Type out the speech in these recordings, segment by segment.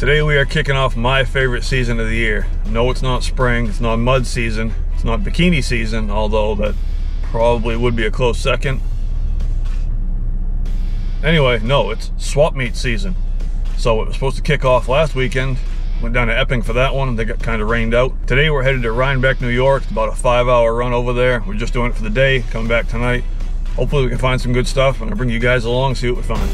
Today we are kicking off my favorite season of the year. No, it's not spring, it's not mud season, it's not bikini season, although that probably would be a close second. Anyway, no, it's swap meet season. So it was supposed to kick off last weekend. Went down to Epping for that one. They got kind of rained out. Today we're headed to Rhinebeck, New York. It's about a 5-hour run over there. We're just doing it for the day, coming back tonight. Hopefully we can find some good stuff, and I'll bring you guys along, see what we find.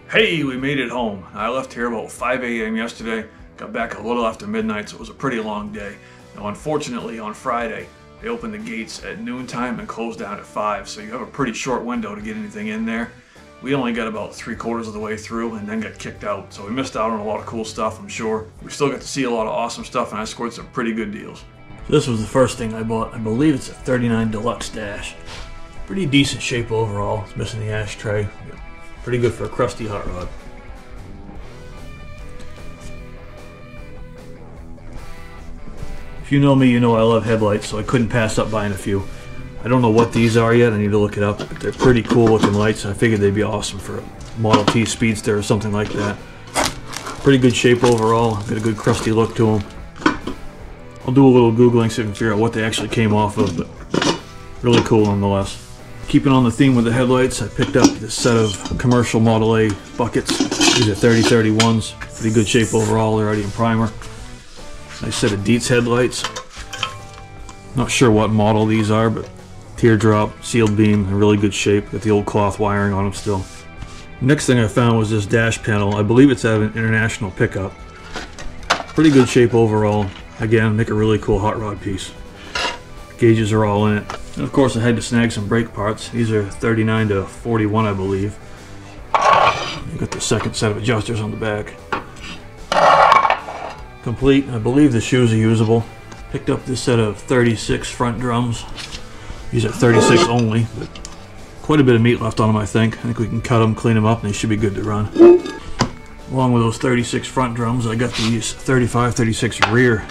Hey, we made it home. I left here about 5 a.m. yesterday, got back a little after midnight, so it was a pretty long day. Now, unfortunately, on Friday, they opened the gates at noontime and closed down at 5, so you have a pretty short window to get anything in there. We only got about 3/4 of the way through and then got kicked out, so we missed out on a lot of cool stuff, I'm sure. We still got to see a lot of awesome stuff, and I scored some pretty good deals. This was the first thing I bought. I believe it's a 39 Deluxe dash. Pretty decent shape overall. It's missing the ashtray. Pretty good for a crusty hot rod. If you know me, you know I love headlights, so I couldn't pass up buying a few. I don't know what these are yet. I need to look it up. But they're pretty cool looking lights. I figured they'd be awesome for a Model T Speedster or something like that. Pretty good shape overall. Got a good crusty look to them. I'll do a little Googling so I can figure out what they actually came off of, but really cool nonetheless. Keeping on the theme with the headlights, I picked up this set of commercial Model A buckets. These are 3031s. Pretty good shape overall. They're already in primer. Nice set of Dietz headlights. Not sure what model these are, but teardrop, sealed beam, in really good shape. Got the old cloth wiring on them still. Next thing I found was this dash panel. I believe it's out of an international pickup. Pretty good shape overall. Again, make a really cool hot rod piece. Gauges are all in it. And of course I had to snag some brake parts. These are 39 to 41, I believe. You got the second set of adjusters on the back. Complete. I believe the shoes are usable. Picked up this set of 36 front drums. These are 36 only, but quite a bit of meat left on them, I think. I think we can cut them, clean them up, and they should be good to run. Along with those 36 front drums, I got these 35, 36 rear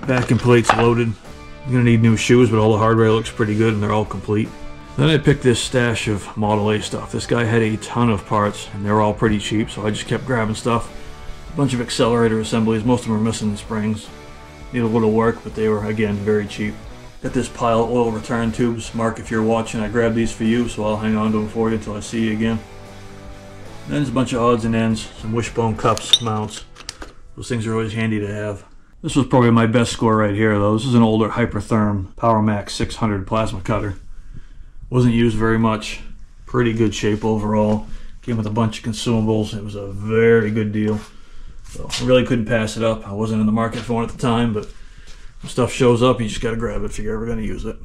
backing plates loaded. I'm going to need new shoes, but all the hardware looks pretty good and they're all complete. Then I picked this stash of Model A stuff. This guy had a ton of parts and they're all pretty cheap, so I just kept grabbing stuff. A bunch of accelerator assemblies, most of them are missing the springs. Need a little work, but they were, again, very cheap. Got this pile of oil return tubes. Mark, if you're watching, I grabbed these for you, so I'll hang on to them for you until I see you again. And then there's a bunch of odds and ends, some wishbone cups, mounts. Those things are always handy to have. This was probably my best score right here, though. This is an older Hypertherm PowerMax 600 plasma cutter. Wasn't used very much. Pretty good shape overall. Came with a bunch of consumables. It was a very good deal. So I really couldn't pass it up. I wasn't in the market for one at the time, but when stuff shows up, you just got to grab it if you're ever going to use it.